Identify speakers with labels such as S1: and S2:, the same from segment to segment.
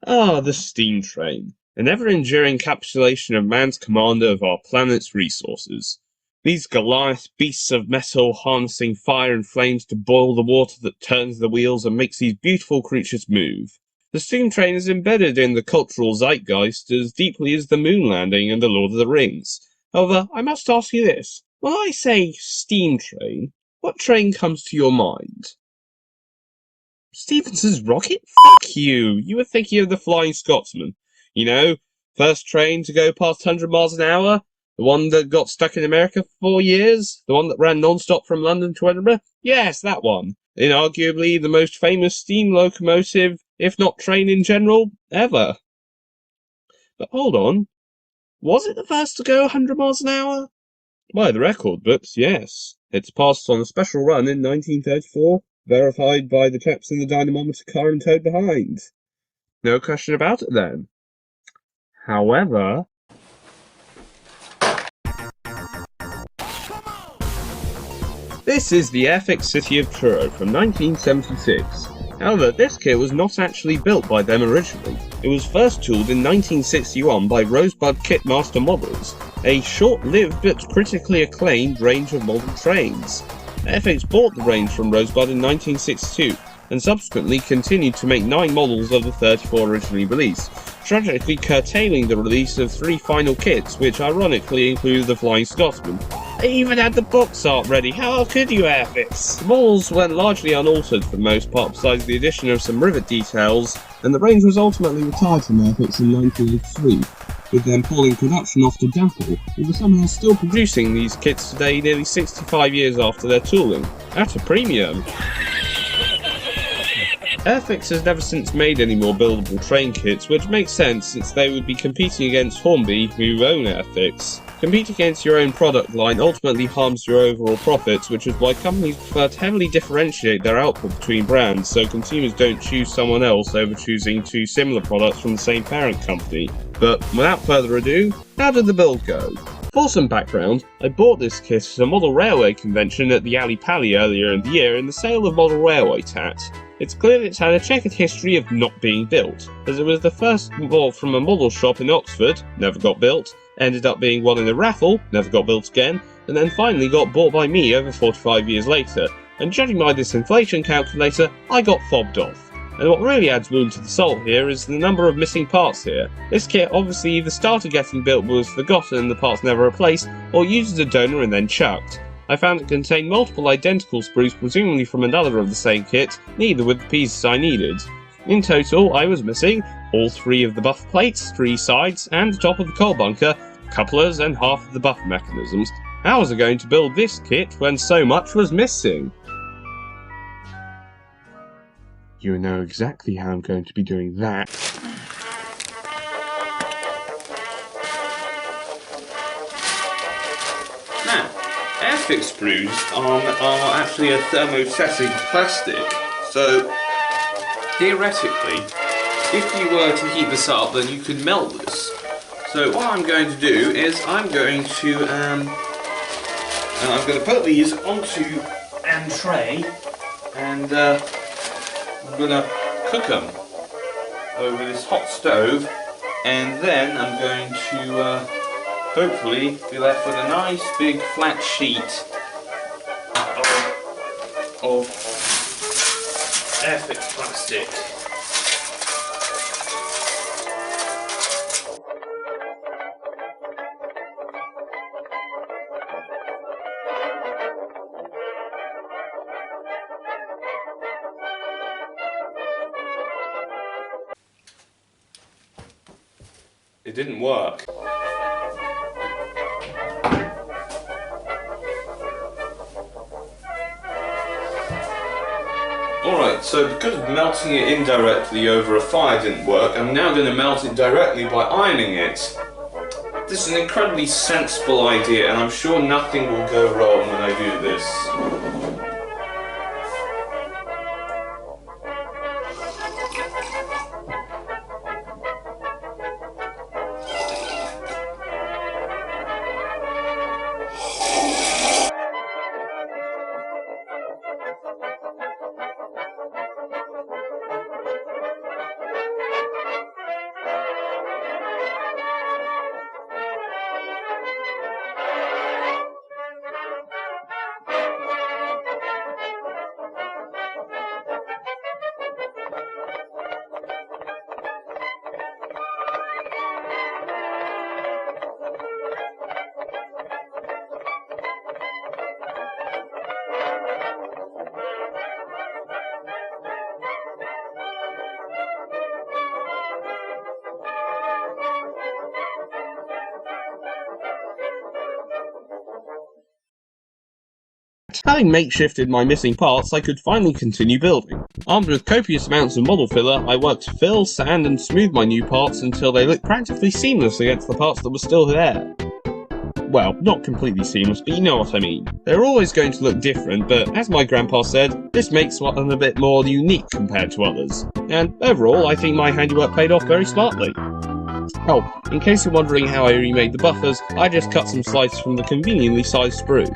S1: Ah, the steam train, an ever-enduring encapsulation of man's command of our planet's resources. These Goliath beasts of metal harnessing fire and flames to boil the water that turns the wheels and makes these beautiful creatures move. The steam train is embedded in the cultural zeitgeist as deeply as the moon landing and the Lord of the Rings. However, I must ask you this. When I say steam train, what train comes to your mind? Stephenson's rocket? Fuck you! You were thinking of the Flying Scotsman. You know, first train to go past 100 miles an hour? The one that got stuck in America for 4 years? The one that ran non-stop from London to Edinburgh? Yes, that one. Inarguably the most famous steam locomotive, if not train in general, ever. But hold on. Was it the first to go 100 miles an hour? By the record books, yes. It's passed on a special run in 1934. Verified by the chaps in the dynamometer car and towed behind. No question about it then. However, this is the Airfix city of Truro from 1976. However, this kit was not actually built by them originally. It was first tooled in 1961 by Rosebud Kitmaster Models, a short-lived but critically acclaimed range of model trains. Airfix bought the range from Rosebud in 1962 and subsequently continued to make 9 models of the 34 originally released, tragically curtailing the release of 3 final kits, which ironically included the Flying Scotsman. They even had the box art ready. How could you, Airfix? The models went largely unaltered for the most part, besides the addition of some rivet details, and the range was ultimately retired from Airfix in 1983, with them pulling production off to Decal, who were somehow still producing these kits today nearly 65 years after their tooling, at a premium. Airfix has never since made any more buildable train kits, which makes sense since they would be competing against Hornby, who own Airfix. Competing against your own product line ultimately harms your overall profits, which is why companies prefer to heavily differentiate their output between brands so consumers don't choose someone else over choosing 2 similar products from the same parent company. But without further ado, how did the build go? For some background, I bought this kit at a model railway convention at the Ali Pali earlier in the year in the sale of model railway tat. It's clear that it's had a checkered history of not being built, as it was the first bought from a model shop in Oxford, never got built, ended up being one in a raffle, never got built again, and then finally got bought by me over 45 years later, and judging by this inflation calculator, I got fobbed off. And what really adds wound to the salt here is the number of missing parts here. This kit obviously either started getting built but was forgotten and the parts never replaced, or used as a donor and then chucked. I found it contained multiple identical sprues, presumably from another of the same kit, neither with the pieces I needed. In total, I was missing all 3 of the buffer plates, 3 sides, and the top of the coal bunker, couplers, and half of the buffer mechanisms. How was I going to build this kit when so much was missing? You know exactly how I'm going to be doing that. Now, Airfix sprues are actually a thermostatic plastic, so theoretically, if you were to heat this up, then you could melt this. So what I'm going to do is I'm going to put these onto a tray, and I'm going to cook them over this hot stove, and then I'm going to hopefully be left with a nice big flat sheet of Airfix plastic. It didn't work. Alright, so because of melting it indirectly over a fire didn't work, I'm now going to melt it directly by ironing it. This is an incredibly sensible idea, and I'm sure nothing will go wrong when I do this. Having makeshifted my missing parts, I could finally continue building. Armed with copious amounts of model filler, I worked to fill, sand and smooth my new parts until they looked practically seamless against the parts that were still there. Well, not completely seamless, but you know what I mean. They're always going to look different, but as my grandpa said, this makes one a bit more unique compared to others. And overall, I think my handiwork paid off very smartly. Oh, in case you're wondering how I remade the buffers, I just cut some slices from the conveniently sized sprue.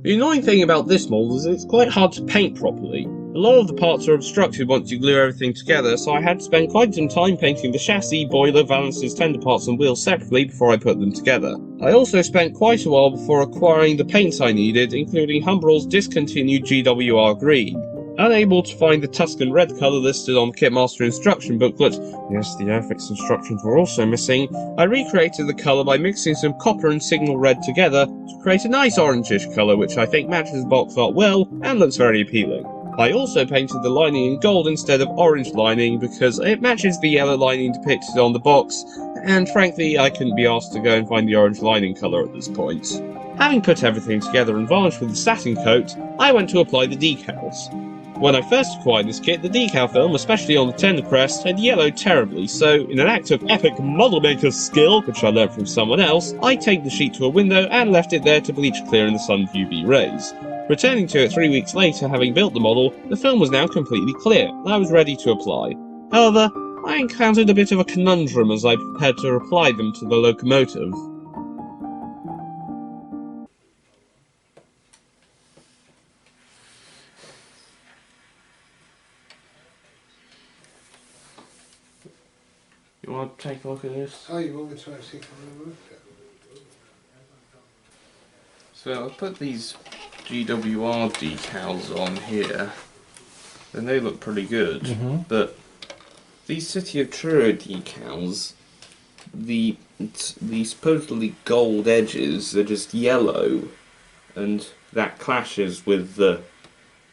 S1: The annoying thing about this model is it's quite hard to paint properly. A lot of the parts are obstructed once you glue everything together, so I had to spend quite some time painting the chassis, boiler, valances, tender parts and wheels separately before I put them together. I also spent quite a while before acquiring the paints I needed, including Humbrol's discontinued GWR Green. Unable to find the Tuscan red colour listed on the Kitmaster instruction booklet, yes, the Airfix instructions were also missing, I recreated the colour by mixing some copper and signal red together to create a nice orangish colour which I think matches the box art well and looks very appealing. I also painted the lining in gold instead of orange lining because it matches the yellow lining depicted on the box, and frankly I couldn't be asked to go and find the orange lining colour at this point. Having put everything together and varnished with the satin coat, I went to apply the decals. When I first acquired this kit, the decal film, especially on the tender crest, had yellowed terribly, so in an act of epic model maker's skill, which I learnt from someone else, I taped the sheet to a window and left it there to bleach clear in the sun's UV rays. Returning to it 3 weeks later, having built the model, the film was now completely clear, and I was ready to apply. However, I encountered a bit of a conundrum as I prepared to apply them to the locomotive. You want to take a look at this?
S2: Oh, you want me to actually come and look at it?
S1: So I put these GWR decals on here, and they look pretty good. But these City of Truro decals, the supposedly gold edges are just yellow, and that clashes with the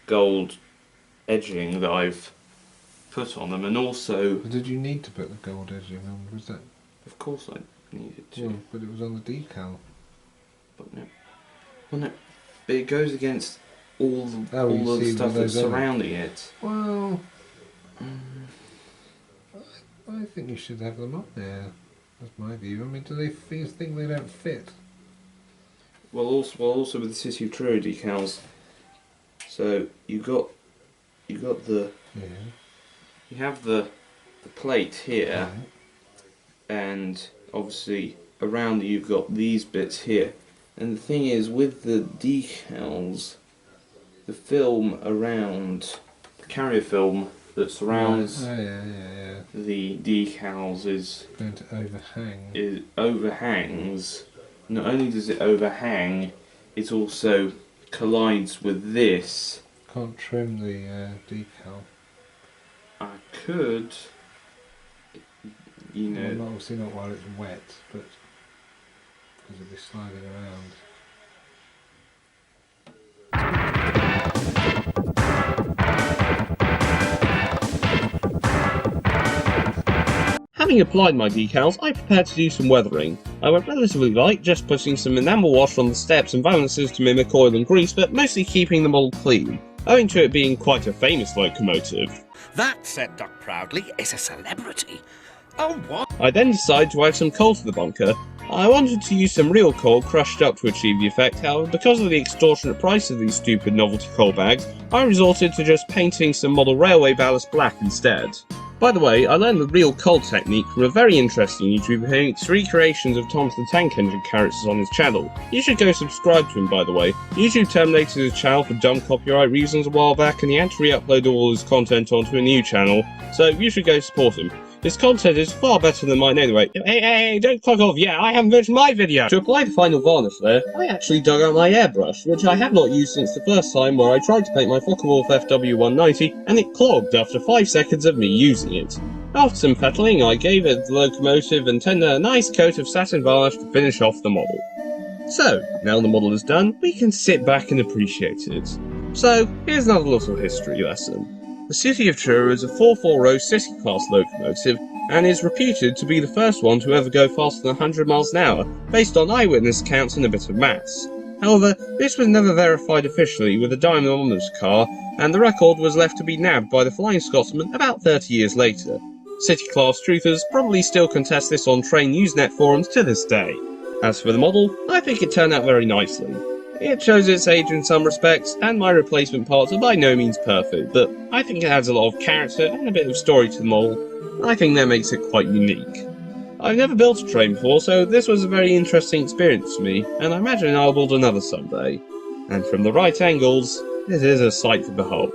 S1: gold edging that I've put on them, and also...
S2: But did you need to put the gold edging on? Was that...
S1: Of course I needed to.
S2: Well, but it was on the decal.
S1: But no. Well, no. But it goes against all the, all the stuff that's
S2: other...
S1: surrounding it.
S2: Well... I think you should have them on there. That's my view. I mean, do they think they don't fit?
S1: Well, also with the City of Truro decals. So you got the...
S2: Yeah.
S1: You have the plate here, and obviously around you've got these bits here. And the thing is, with the decals, the film around, the carrier film that surrounds the decals is
S2: going to overhang.
S1: It overhangs. Not only does it overhang, it also collides with this.
S2: Can't trim the decal.
S1: I could, you know...
S2: Well, obviously not while it's wet, but because it'll be sliding around.
S1: Having applied my decals, I prepared to do some weathering. I went relatively light, just putting some enamel wash on the steps and valances to mimic oil and grease, but mostly keeping the model clean, owing to it being quite a famous locomotive.
S3: That, said Doc proudly, is a celebrity. Oh, what?
S1: I then decided to add some coal to the bunker. I wanted to use some real coal crushed up to achieve the effect, however, because of the extortionate price of these stupid novelty coal bags, I resorted to just painting some model railway ballast black instead. By the way, I learned the real coal technique from a very interesting YouTuber who makes recreations of Thomas the Tank Engine characters on his channel. You should go subscribe to him, by the way. YouTube terminated his channel for dumb copyright reasons a while back, and he had to re-upload all his content onto a new channel, so you should go support him. His content is far better than mine anyway. Hey, don't clock off yet, I haven't finished my video! To apply the final varnish there, I actually dug out my airbrush, which I have not used since the first time where I tried to paint my Focke-Wulf FW190 and it clogged after 5 seconds of me using it. After some fettling, I gave it the locomotive and tender a nice coat of satin varnish to finish off the model. So, now the model is done, we can sit back and appreciate it. So, here's another little history lesson. The City of Truro is a 4-4-row city-class locomotive and is reputed to be the first one to ever go faster than 100 miles an hour, based on eyewitness accounts and a bit of maths. However, this was never verified officially with a diamond on this car, and the record was left to be nabbed by the Flying Scotsman about 30 years later. City-class truthers probably still contest this on train Usenet forums to this day. As for the model, I think it turned out very nicely. It shows its age in some respects, and my replacement parts are by no means perfect, but I think it adds a lot of character and a bit of story to the model. I think that makes it quite unique. I've never built a train before, so this was a very interesting experience for me, and I imagine I'll build another someday. And from the right angles, it is a sight to behold.